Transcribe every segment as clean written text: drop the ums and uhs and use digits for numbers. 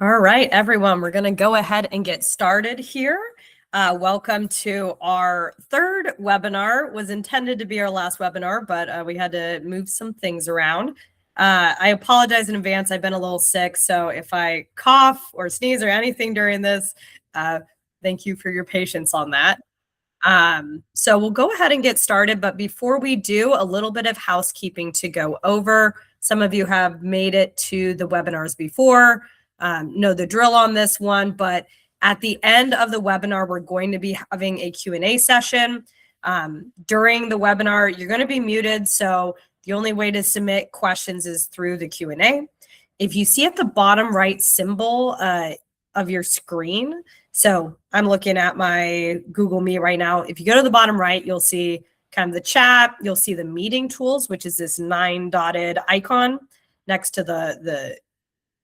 All right, everyone, we're going to go ahead and get started here. Welcome to our third webinar. Was intended to be our last webinar, but we had to move some things around. I apologize in advance. I've been a little sick, so if I cough or sneeze or anything during this, thank you for your patience on that. So we'll go ahead and get started, but before we do, a little bit of housekeeping to go over. Some of you have made it to the webinars before. Know the drill on this one, but at the end of the webinar, we're going to be having a Q&A session. During the webinar, you're going to be muted, so the only way to submit questions is through the Q&A. If you see at the bottom right symbol of your screen, so I'm looking at my Google Meet right now. If you go to the bottom right, you'll see kind of the chat. You'll see the meeting tools, which is this 9-dotted icon next to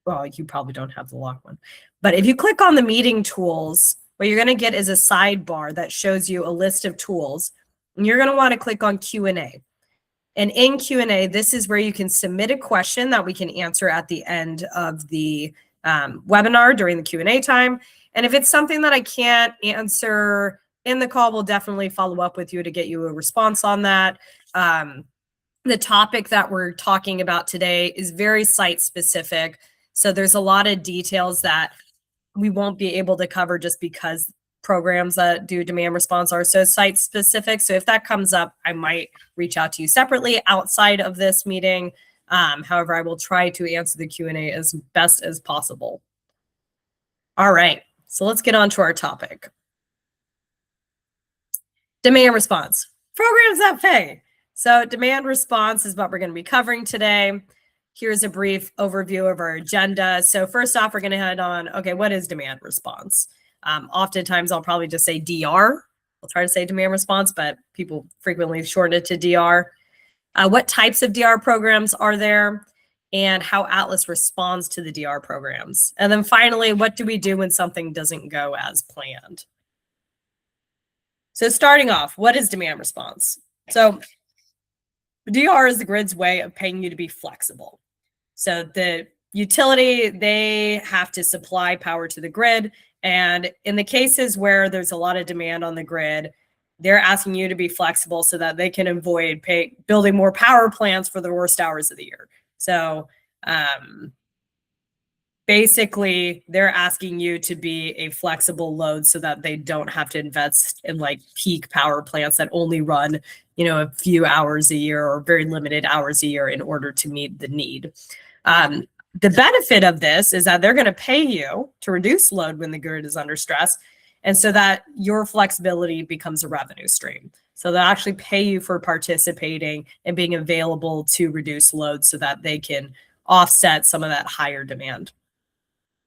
well, you probably don't have the lock one. But if you click on the meeting tools, what you're going to get is a sidebar that shows you a list of tools. And you're going to want to click on Q&A. And in Q&A, this is where you can submit a question that we can answer at the end of the webinar during the Q&A time. And if it's something that I can't answer in the call, we'll definitely follow up with you to get you a response on that. The topic that we're talking about today is very site specific. So there's a lot of details that we won't be able to cover just because programs that do demand response are so site specific. So if that comes up, I might reach out to you separately outside of this meeting. However, I will try to answer the Q&A as best as possible. All right, so let's get on to our topic. Demand response, programs that pay. So demand response is what we're going to be covering today. Here's a brief overview of our agenda. So first off, we're going to head on, okay, what is demand response? Oftentimes, I'll probably just say DR. I'll try to say demand response, but people frequently shorten it to DR. What types of DR programs are there? And how Atlas responds to the DR programs. And then finally, what do we do when something doesn't go as planned? So starting off, what is demand response? So DR is the grid's way of paying you to be flexible. So the utility, they have to supply power to the grid. And in the cases where there's a lot of demand on the grid, they're asking you to be flexible so that they can avoid building more power plants for the worst hours of the year. So basically, they're asking you to be a flexible load so that they don't have to invest in like peak power plants that only run, a few hours a year or very limited hours a year in order to meet the need. The benefit of this is that they're going to pay you to reduce load when the grid is under stress, and so that your flexibility becomes a revenue stream. So they'll actually pay you for participating and being available to reduce load so that they can offset some of that higher demand.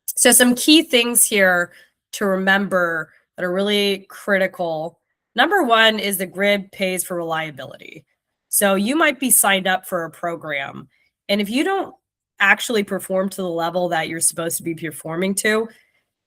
So some key things here to remember that are really critical. Number one is the grid pays for reliability. So you might be signed up for a program, and if you don't actually perform to the level that you're supposed to be performing to,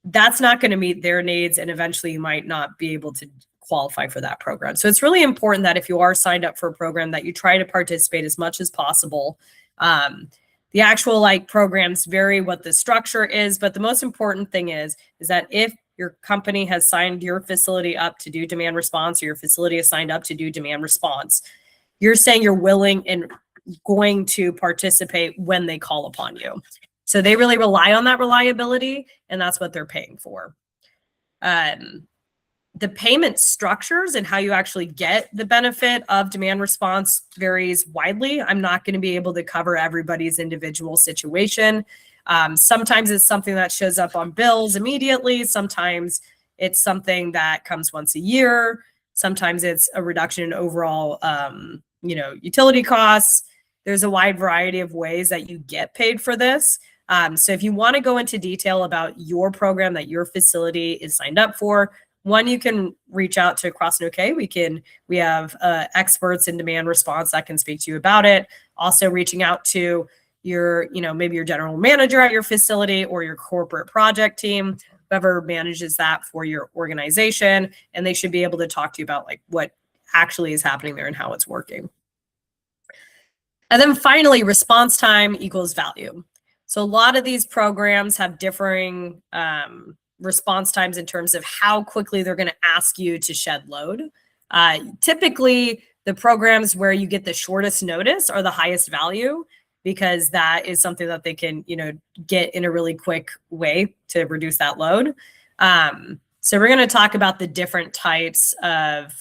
that's not going to meet their needs, and eventually you might not be able to qualify for that program. So it's really important that if you are signed up for a program that you try to participate as much as possible. The actual programs vary what the structure is, but the most important thing is that if your company has signed your facility up to do demand response, or your facility is signed up to do demand response, you're saying you're willing and going to participate when they call upon you. So they really rely on that reliability, and that's what they're paying for. The payment structures and how you actually get the benefit of demand response varies widely. I'm not going to be able to cover everybody's individual situation. Sometimes it's something that shows up on bills immediately. Sometimes it's something that comes once a year. Sometimes it's a reduction in overall, utility costs. There's a wide variety of ways that you get paid for this. So if you want to go into detail about your program that your facility is signed up for, one, you can reach out to CrossnoKaye. We have experts in demand response that can speak to you about it. Also reaching out to your, maybe your general manager at your facility or your corporate project team, whoever manages that for your organization, and they should be able to talk to you about what actually is happening there and how it's working. And then finally, response time equals value. So a lot of these programs have differing response times in terms of how quickly they're going to ask you to shed load. Typically, the programs where you get the shortest notice are the highest value, because that is something that they can, get in a really quick way to reduce that load. So we're going to talk about the different types of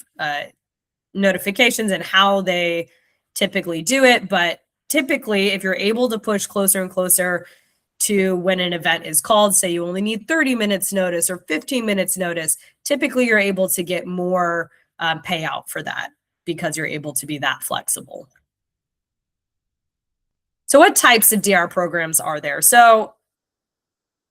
notifications and how they typically do it. But typically, if you're able to push closer and closer to when an event is called, say you only need 30 minutes notice or 15 minutes notice, typically you're able to get more payout for that because you're able to be that flexible. So what types of DR programs are there? So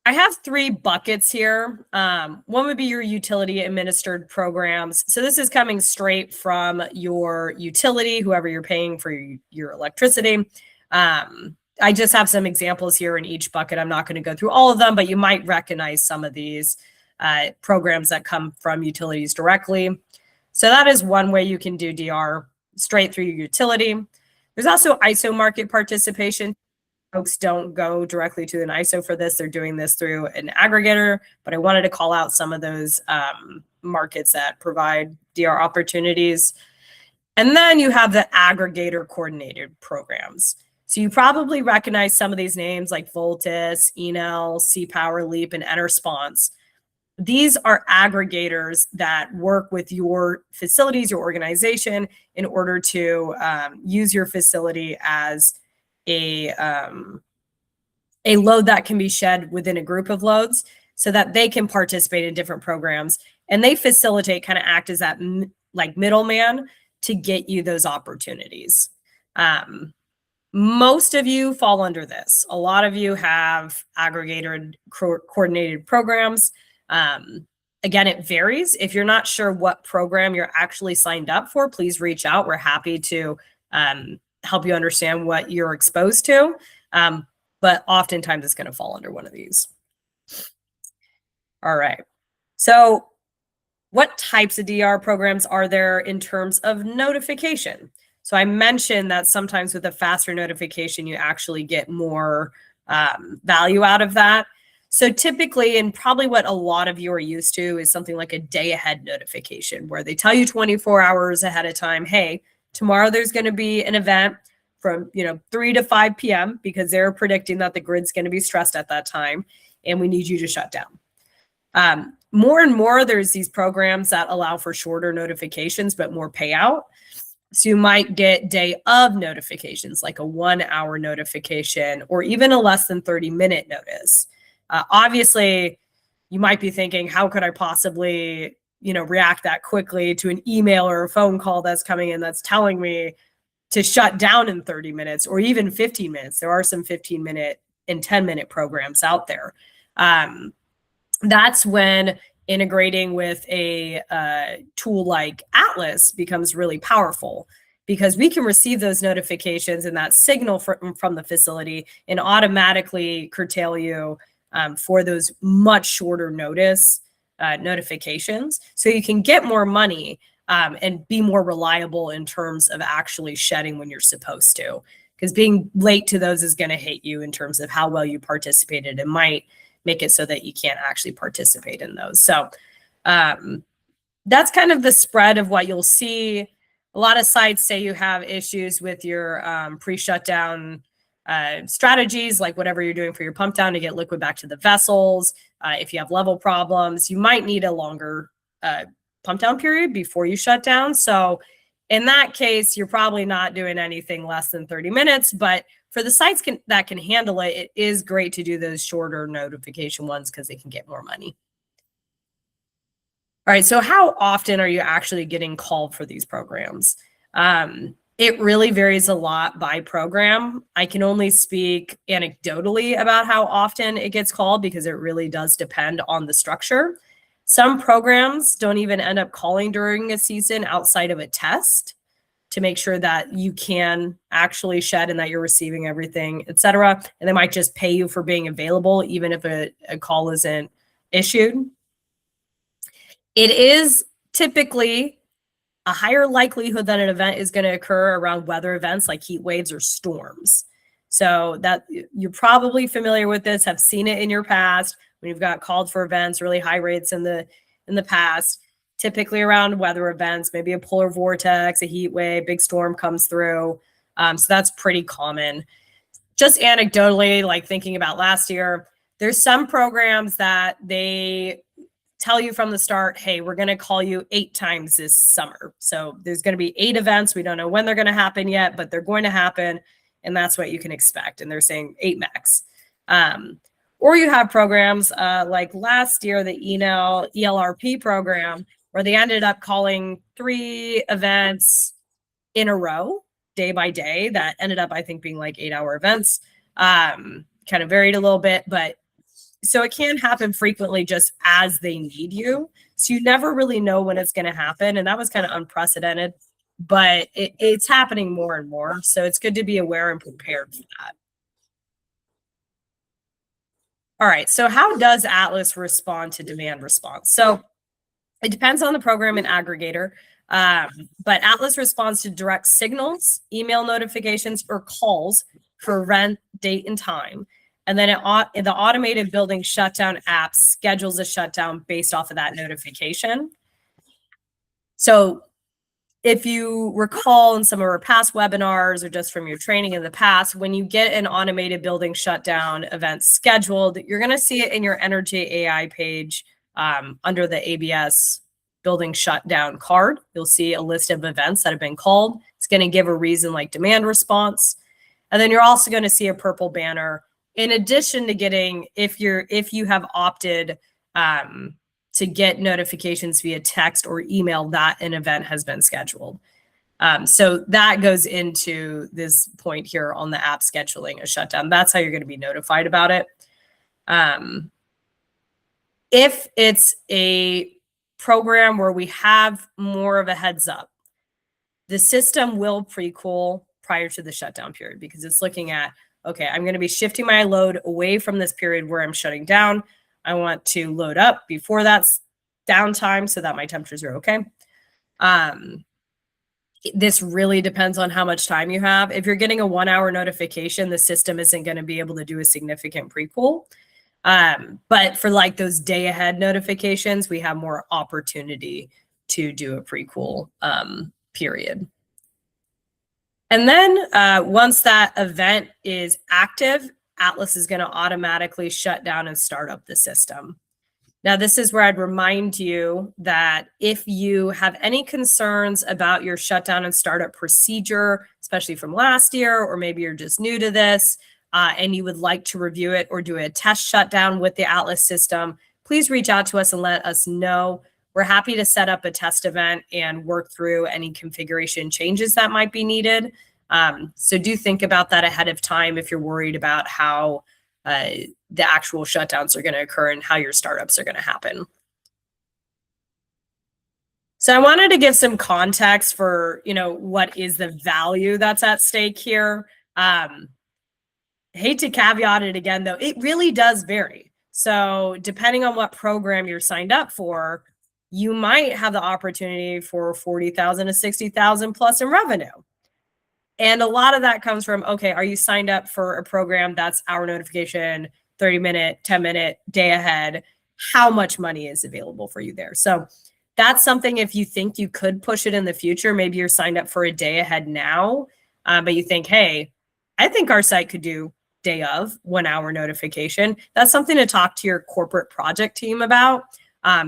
I have 3 buckets here. One would be your utility administered programs. So this is coming straight from your utility, whoever you're paying for your electricity. I just have some examples here in each bucket. I'm not going to go through all of them, but you might recognize some of these programs that come from utilities directly. So that is one way you can do DR straight through your utility. There's also ISO market participation. Folks don't go directly to an ISO for this. They're doing this through an aggregator, but I wanted to call out some of those markets that provide DR opportunities. And then you have the aggregator coordinated programs. So you probably recognize some of these names like Voltus, Enel, C-Power, Leap, and Entersponse. These are aggregators that work with your facilities, your organization, in order to use your facility as a load that can be shed within a group of loads so that they can participate in different programs. And they facilitate, kind of act as that like middleman to get you those opportunities. Most of you fall under this. A lot of you have aggregator coordinated programs. Again, it varies. If you're not sure what program you're actually signed up for, please reach out. We're happy to help you understand what you're exposed to. But oftentimes it's going to fall under one of these. All right. So what types of DR programs are there in terms of notification? So I mentioned that sometimes with a faster notification, you actually get more value out of that. So typically, and probably what a lot of you are used to, is something like a day ahead notification, where they tell you 24 hours ahead of time, hey, tomorrow there's going to be an event from 3 to 5 p.m. because they're predicting that the grid's going to be stressed at that time, and we need you to shut down. More and more, there's these programs that allow for shorter notifications, but more payout. So you might get day of notifications, like a 1-hour notification, or even a less than 30-minute notice. Obviously, you might be thinking, how could I possibly, react that quickly to an email or a phone call that's coming in that's telling me to shut down in 30 minutes or even 15 minutes? There are some 15-minute and 10-minute programs out there. That's when integrating with a tool like Atlas becomes really powerful, because we can receive those notifications and that signal from the facility and automatically curtail you for those much shorter notice notifications, so you can get more money and be more reliable in terms of actually shedding when you're supposed to, because being late to those is going to hit you in terms of how well you participated. It might make it so that you can't actually participate in those. So that's kind of the spread of what you'll see. A lot of sites say you have issues with your pre-shutdown strategies, like whatever you're doing for your pump down to get liquid back to the vessels. If you have level problems, you might need a longer pump down period before you shut down. So in that case, you're probably not doing anything less than 30 minutes, but for the sites that can handle it, it is great to do those shorter notification ones because they can get more money. All right, so how often are you actually getting called for these programs? It really varies a lot by program. I can only speak anecdotally about how often it gets called because it really does depend on the structure. Some programs don't even end up calling during a season outside of a test to make sure that you can actually shed and that you're receiving everything, et cetera. And they might just pay you for being available, even if a call isn't issued. It is typically a higher likelihood that an event is going to occur around weather events like heat waves or storms. So that you're probably familiar with this, have seen it in your past when you've got called for events, really high rates in the past, typically around weather events, maybe a polar vortex, a heat wave, big storm comes through. So that's pretty common. Just anecdotally, like thinking about last year, there's some programs that they tell you from the start, hey, we're going to call you 8 times this summer. So there's going to be 8 events. We don't know when they're going to happen yet, but they're going to happen. And that's what you can expect. And they're saying 8 max. Or you have programs like last year, the ELRP program, where they ended up calling 3 events in a row, day by day. That ended up, I think, being like 8-hour events. Kind of varied a little bit, but so it can happen frequently just as they need you. So you never really know when it's going to happen. And that was kind of unprecedented, but it's happening more and more. So it's good to be aware and prepared for that. All right. So how does Atlas respond to demand response? So it depends on the program and aggregator. But Atlas responds to direct signals, email notifications, or calls for event, date, and time. And then the automated building shutdown app schedules a shutdown based off of that notification. So if you recall in some of our past webinars or just from your training in the past, when you get an automated building shutdown event scheduled, you're going to see it in your Energy AI page under the ABS building shutdown card. You'll see a list of events that have been called. It's going to give a reason like demand response. And then you're also going to see a purple banner in addition to getting, if you have opted to get notifications via text or email that an event has been scheduled. So that goes into this point here on the app scheduling a shutdown. That's how you're going to be notified about it. If it's a program where we have more of a heads up, the system will pre-cool prior to the shutdown period because it's looking at, okay, I'm going to be shifting my load away from this period where I'm shutting down. I want to load up before that's downtime so that my temperatures are okay. This really depends on how much time you have. If you're getting a 1-hour notification, the system isn't going to be able to do a significant pre-cool. But for like those day ahead notifications, we have more opportunity to do a pre-cool period. And then once that event is active, Atlas is going to automatically shut down and start up the system. Now, this is where I'd remind you that if you have any concerns about your shutdown and startup procedure, especially from last year, or maybe you're just new to this, and you would like to review it or do a test shutdown with the Atlas system, please reach out to us and let us know. We're happy to set up a test event and work through any configuration changes that might be needed. So do think about that ahead of time if you're worried about how the actual shutdowns are going to occur and how your startups are going to happen. So I wanted to give some context for, what is the value that's at stake here. Hate to caveat it again, though, it really does vary. So depending on what program you're signed up for, you might have the opportunity for 40,000 to 60,000 plus in revenue. And a lot of that comes from, okay, are you signed up for a program that's hour notification, 30-minute, 10-minute, day ahead? How much money is available for you there? So that's something if you think you could push it in the future, maybe you're signed up for a day ahead now, but you think, hey, I think our site could do day of 1-hour notification. That's something to talk to your corporate project team about.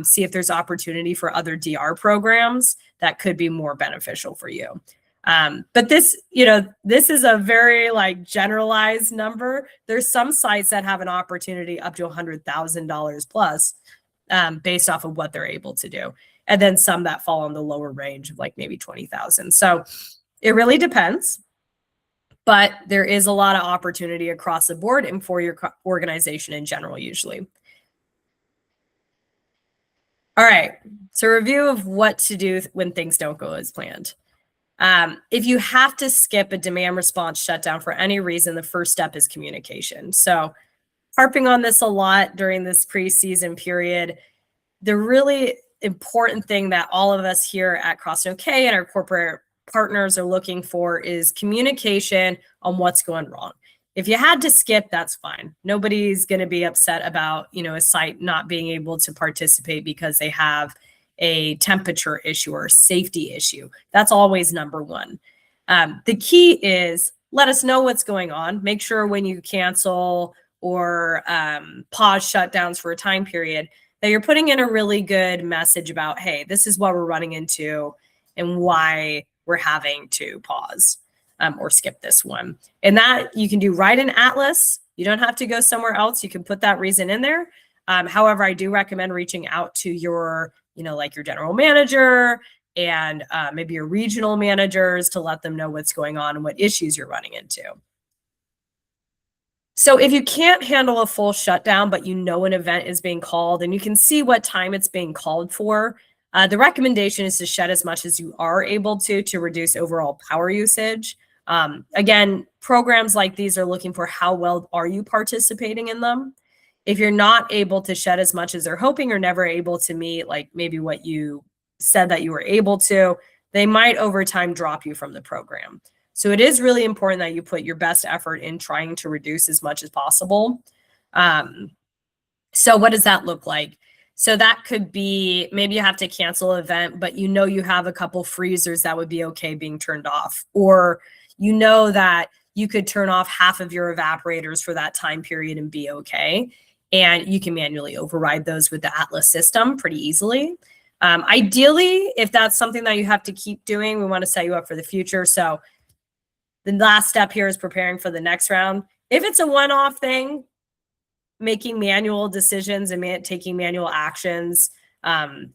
See if there's opportunity for other DR programs that could be more beneficial for you. But this, this is a very generalized number. There's some sites that have an opportunity up to $100,000 plus based off of what they're able to do. And then some that fall on the lower range of maybe 20,000. So it really depends. But there is a lot of opportunity across the board and for your organization in general, usually. All right, so review of what to do when things don't go as planned. If you have to skip a demand response shutdown for any reason, the first step is communication. So harping on this a lot during this preseason period, the really important thing that all of us here at CrossnoKaye and our corporate partners are looking for is communication on what's going wrong. If you had to skip, that's fine. Nobody's going to be upset about, a site not being able to participate because they have a temperature issue or a safety issue. That's always number one. The key is let us know what's going on. Make sure when you cancel or pause shutdowns for a time period that you're putting in a really good message about, hey, this is what we're running into and why we're having to pause or skip this one. And that you can do right in Atlas. You don't have to go somewhere else. You can put that reason in there. However, I do recommend reaching out to your, like your general manager and maybe your regional managers to let them know what's going on and what issues you're running into. So if you can't handle a full shutdown, but an event is being called and you can see what time it's being called for, the recommendation is to shut as much as you are able to reduce overall power usage. Again, programs like these are looking for how well are you participating in them. If you're not able to shed as much as they're hoping or never able to meet, like maybe what you said that you were able to, they might over time drop you from the program. So it is really important that you put your best effort in trying to reduce as much as possible. So what does that look like? So that could be maybe you have to cancel an event, but you have a couple freezers that would be okay being turned off, or that you could turn off half of your evaporators for that time period and be okay. And you can manually override those with the Atlas system pretty easily. Ideally, if that's something that you have to keep doing, we want to set you up for the future. So the last step here is preparing for the next round. If it's a one-off thing, making manual decisions and taking manual actions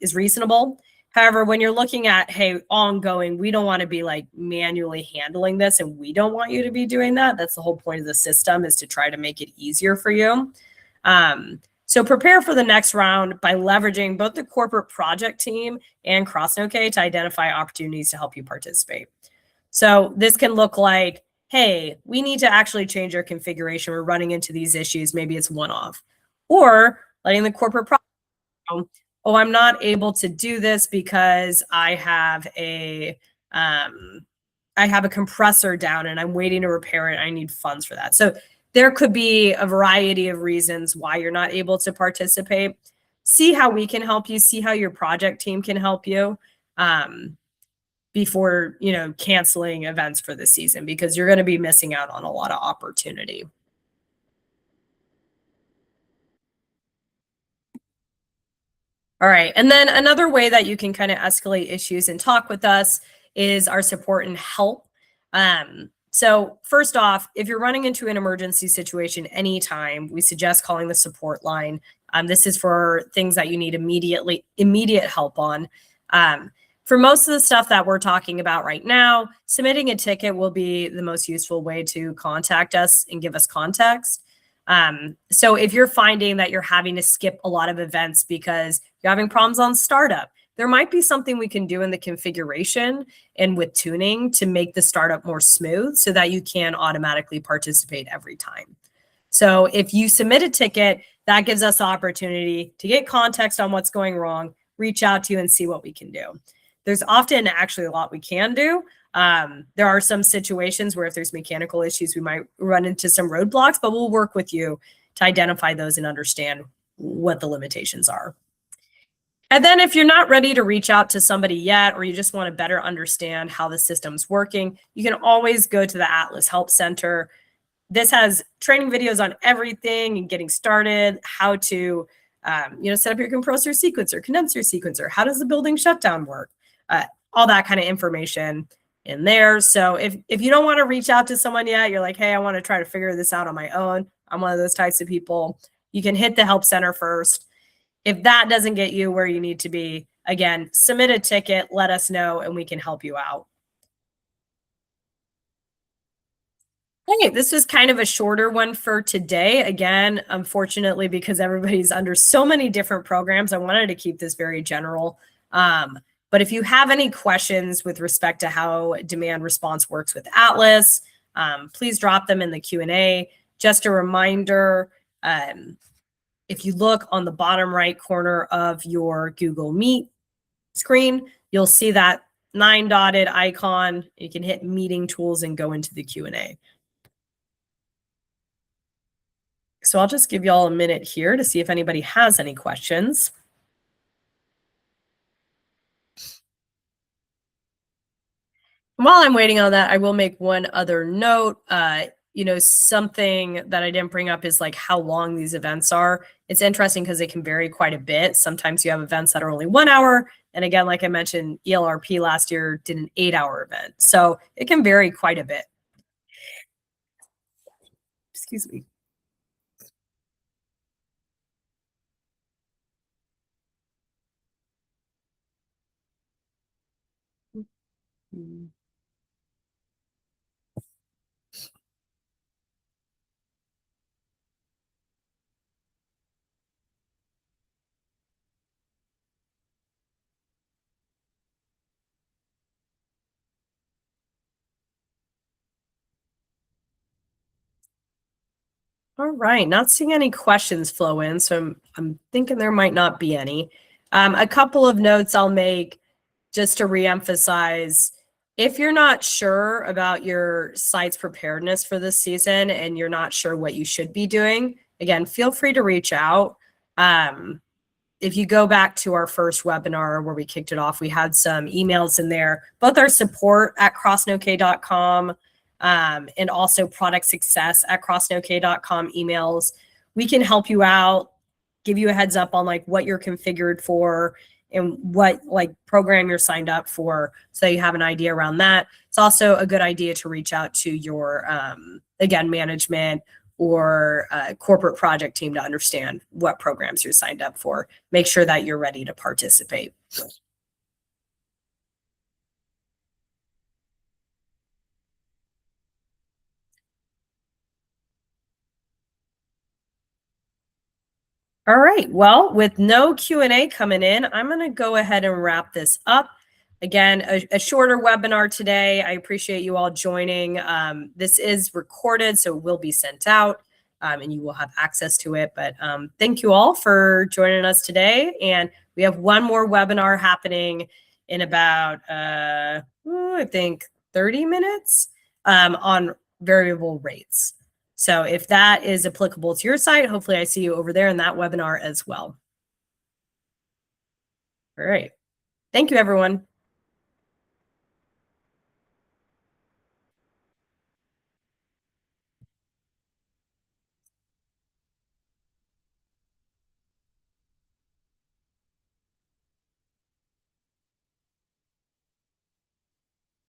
is reasonable. However, when you're looking at, hey, ongoing, we don't want to be like manually handling this and we don't want you to be doing that. That's the whole point of the system, is to try to make it easier for you. So prepare for the next round by leveraging both the corporate project team and CrossnoKaye to identify opportunities to help you participate. So this can look like, hey, we need to actually change our configuration. We're running into these issues. Maybe it's one-off. Or letting the corporate project know, oh, I'm not able to do this because I have a compressor down and I'm waiting to repair it. I need funds for that. So there could be a variety of reasons why you're not able to participate. See how we can help you. See how your project team can help you before, canceling events for the season, because you're going to be missing out on a lot of opportunity. All right. And then another way that you can kind of escalate issues and talk with us is our support and help. So first off, if you're running into an emergency situation anytime, we suggest calling the support line. This is for things that you need immediate help on. For most of the stuff that we're talking about right now, submitting a ticket will be the most useful way to contact us and give us context. So if you're finding that you're having to skip a lot of events because you're having problems on startup, there might be something we can do in the configuration and with tuning to make the startup more smooth so that you can automatically participate every time. So if you submit a ticket, that gives us the opportunity to get context on what's going wrong, reach out to you and see what we can do. There's often actually a lot we can do. There are some situations where if there's mechanical issues, we might run into some roadblocks, but we'll work with you to identify those and understand what the limitations are. And then if you're not ready to reach out to somebody yet, or you just want to better understand how the system's working, you can always go to the Atlas Help Center. This has training videos on everything and getting started, how to set up your compressor sequencer, condenser sequencer, how does the building shutdown work, all that kind of information in there. So if you don't want to reach out to someone yet, you're like, hey, I want to try to figure this out on my own. I'm one of those types of people. You can hit the Help Center first. If that doesn't get you where you need to be, again, submit a ticket, let us know, and we can help you out. Okay, this was kind of a shorter one for today. Again, unfortunately, because everybody's under so many different programs, I wanted to keep this very general. But if you have any questions with respect to how demand response works with Atlas, please drop them in the Q&A. Just a reminder, if you look on the bottom right corner of your Google Meet screen, you'll see that 9-dotted icon. You can hit meeting tools and go into the Q&A. So I'll just give y'all a minute here to see if anybody has any questions. While I'm waiting on that, I will make one other note. Something that I didn't bring up is like how long these events are. It's interesting because they can vary quite a bit. Sometimes you have events that are only 1 hour. And again, like I mentioned, ELRP last year did an 8-hour event. So it can vary quite a bit. Excuse me. All right, not seeing any questions flow in, so I'm thinking there might not be any. A couple of notes I'll make just to reemphasize, if you're not sure about your site's preparedness for this season and you're not sure what you should be doing, again, feel free to reach out. If you go back to our first webinar where we kicked it off, we had some emails in there, both our support at CrossnoKaye.com and also product success at CrossnoKaye.com emails. We can help you out, give you a heads up on like what you're configured for and what like program you're signed up for, so you have an idea around that. It's also a good idea to reach out to your again, management or corporate project team to understand what programs you're signed up for. Make sure that you're ready to participate. All right, well, with no Q&A coming in, I'm going to go ahead and wrap this up. Again, a shorter webinar today. I appreciate you all joining. This is recorded, so it will be sent out and you will have access to it. But thank you all for joining us today. And we have one more webinar happening in about, I think, 30 minutes on variable rates. So if that is applicable to your site, hopefully I see you over there in that webinar as well. All right. Thank you, everyone.